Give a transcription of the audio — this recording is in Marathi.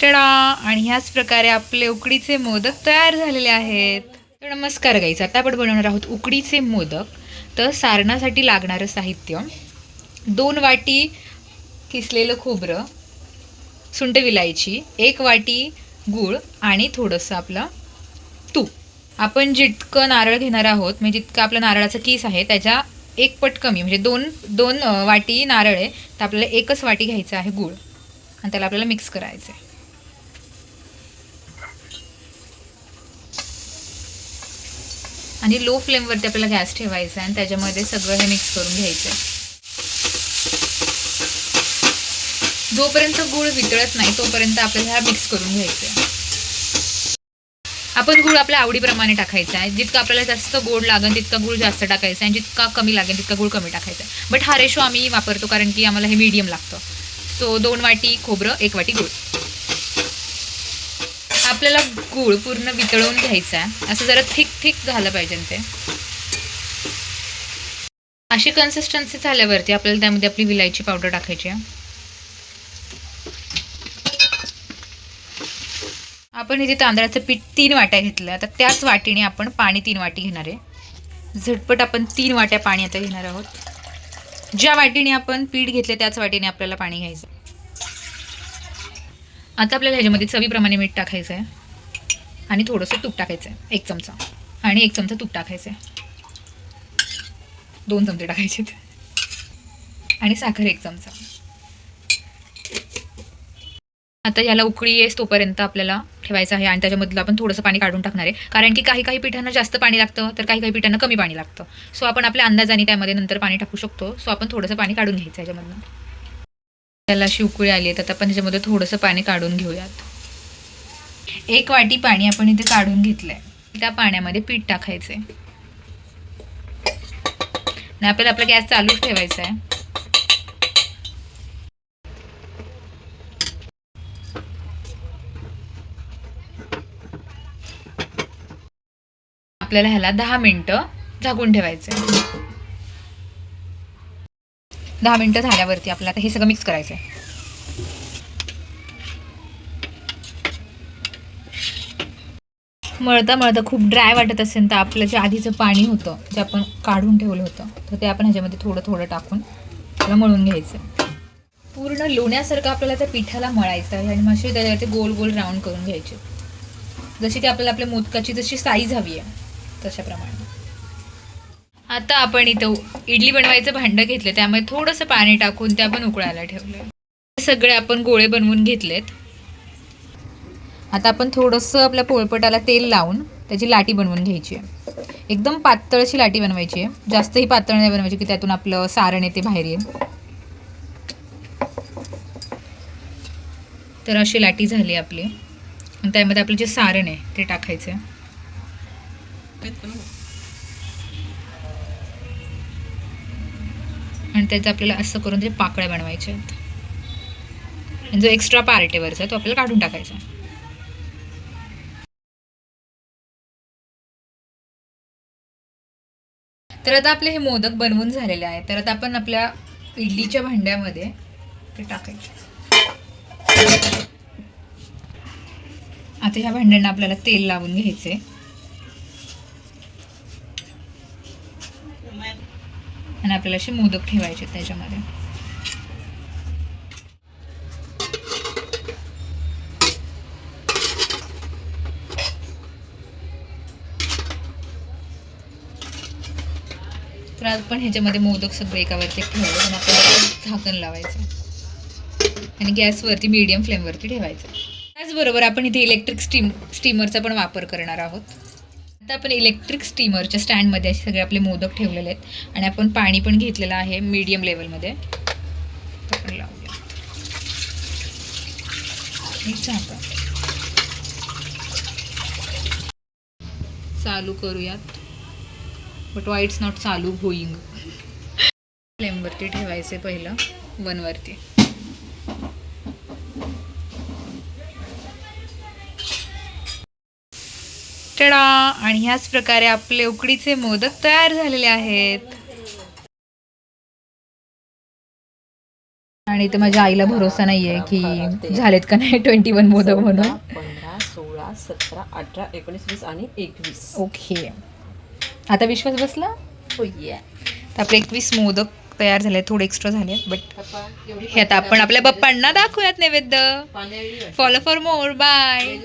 टडा. आणि ह्याच प्रकारे आपले उकडीचे मोदक तयार झालेले आहेत. तर नमस्कार गाईज, आता आपण बनवणार आहोत उकडीचे मोदक. तर सारणासाठी लागणारं साहित्य: 2 वाटी किसलेलं खोबरं, सुंठ विलायची, 1 वाटी गूळ आणि थोडंसं आपलं तूप. आपण जितकं नारळ घेणार आहोत, म्हणजे जितकं आपलं नारळाचं किस आहे त्याच्या 1 पट कमी, म्हणजे दोन वाटी नारळ आहे तर आपल्याला 1च वाटी घ्यायचं आहे गूळ आणि त्याला आपल्याला मिक्स करायचं आहे. आणि लो फ्लेमवरती आपल्याला गॅस ठेवायचा आहे आणि त्याच्यामध्ये सगळं हे मिक्स करून घ्यायचं आहे. जोपर्यंत गूळ वितळत नाही तोपर्यंत आपल्याला हा मिक्स करून घ्यायचा आहे. आपण गूळ आपल्या आवडीप्रमाणे टाकायचा आहे. जितका आपल्याला जास्त गोड लागेल तितका गूळ जास्त टाकायचा आहे आणि जितका कमी लागेल तितका गूळ कमी टाकायचा आहे. बट हा रेशो आम्ही वापरतो कारण की आम्हाला हे मीडियम लागतं. सो 2 वाटी खोबरं, 1 वाटी गूळ. आपल्याला गूळ पूर्ण वितळवून घ्यायचा आहे. असं जरा थिक झालं पाहिजे ते. अशी कन्सिस्टन्सी झाल्यावरती आपल्याला त्यामध्ये आपली विलायची पावडर टाकायची आहे. आपण इथे तांदळाचं पीठ 3 वाट्या घेतलं, तर त्याच वाटीने आपण पाणी 3 वाटी घेणार आहे. झटपट आपण 3 वाट्या पाणी आता घेणार आहोत. ज्या वाटीने आपण पीठ घेतले त्याच वाटीने आपल्याला पाणी घ्यायचं. आता आपल्याला ह्याच्यामध्ये चवीप्रमाणे मीठ टाकायचं आहे आणि थोडंसं तूप टाकायचं आहे, 1 चमचा. आणि 1 चमचा तूप टाकायचं आहे, 2 चमचे टाकायचे आणि साखर 1 चमचा. आता याला उकळी येस तोपर्यंत आपल्याला ठेवायचं आहे आणि त्याच्यामधलं आपण थोडंसं पाणी काढून टाकणार आहे, कारण की काही पिठांना जास्त पाणी लागतं तर काही पिठांना कमी पाणी लागतं. सो आपण आपल्या अंदाजाने त्यामध्ये नंतर पाणी टाकू शकतो. सो आपण थोडंसं पाणी काढून घ्यायचं याच्यामधनं. त्याला अशी उकळी आली आहे तर आपण ह्याच्यामध्ये थोडंसं पाणी काढून घेऊयात. 1 वाटी पाणी आपण इथे काढून घेतलं आहे. त्या पाण्यामध्ये पीठ टाकायचं आहे आणि आपल्याला आपला गॅस चालूच ठेवायचा आहे. आपल्याला ह्याला 10 मिनिटं झाकून ठेवायचं आहे. 10 मिनिटं झाल्यावरती आपल्याला आता हे सगळं मिक्स करायचं आहे. मळता खूप ड्राय वाटत असेल तर आपलं जे आधीचं पाणी होतं जे आपण काढून ठेवलं होतं तर ते आपण ह्याच्यामध्ये थोडं टाकून त्याला मळून घ्यायचं. पूर्ण लोण्यासारखं आपल्याला त्या पिठाला मळायचं आहे आणि मग त्याच्यावरती गोल राऊंड करून घ्यायचे, जशी की आपल्याला आपल्या मोदकाची जशी साईज हवी आहे तशाप्रमाणे. आता आपण इथं इडली बनवायचं भांडं घेतलं, त्यामध्ये थोडंसं पाणी टाकून ते आपण उकळायला ठेवलं. सगळे आपण गोळे बनवून घेतलेत. आता आपण थोडंसं आपल्या पोळपटाला तेल लावून त्याची लाटी बनवून घ्यायची आहे. एकदम पातळ अशी लाटी बनवायची आहे, जास्तही पातळ नाही बनवायची की त्यातून आपलं सारण येते बाहेर येईल. तर अशी लाटी झाली आपली आणि त्यामध्ये आपलं जे सारण आहे ते टाकायचं आहे. आणि त्याचं आपल्याला असं करून ते पाकळ्या बनवायच्या आहेत. जो एक्स्ट्रा पार्ट आहे वरचा तो आपल्याला काढून टाकायचा. तर आता आपले हे मोदक बनवून झालेले आहेत. तर आता आपण आपल्या इडलीच्या भांड्यामध्ये ते टाकायचे. आता ह्या भांड्यांना आपल्याला तेल लावून घ्यायचे आणि आपल्याला असे मोदक ठेवायचे त्याच्यामध्ये. तर आपण ह्याच्यामध्ये मोदक सगळे एकावरती ठेवले आणि आपल्याला झाकण लावायचं आणि गॅसवरती मीडियम फ्लेमवरती ठेवायचं. त्याचबरोबर आपण इथे इलेक्ट्रिक स्टीमरचा पण वापर करणार आहोत. आता आपण इलेक्ट्रिक स्टीमरच्या स्टँडमध्ये असे सगळे आपले मोदक ठेवलेले आहेत आणि आपण पाणी पण घेतलेलं आहे मीडियम लेवलमध्ये. आपण लावूया चालू करूयात. बट वाय इट्स नॉट चालू होईंग. फ्लेमवरती ठेवायचे पहिलं 1 वरती. टडा. आणि ह्याच प्रकारे आपले उकडीचे मोदक तयार झालेले आहेत. आणि इथे माझ्या आईला भरोसा नाहीये की झालेत का नाही 21 मोदक म्हणून. 15, 16, 17, 18, 19, 20 आणि 21. ओके, आता विश्वास बसला. तर आपले 21 मोदक तयार झाले, थोडे एक्स्ट्रा झाले, बट हे आता आपण आपल्या बाप्पांना दाखवूयात नैवेद्य. Follow for more. बाय.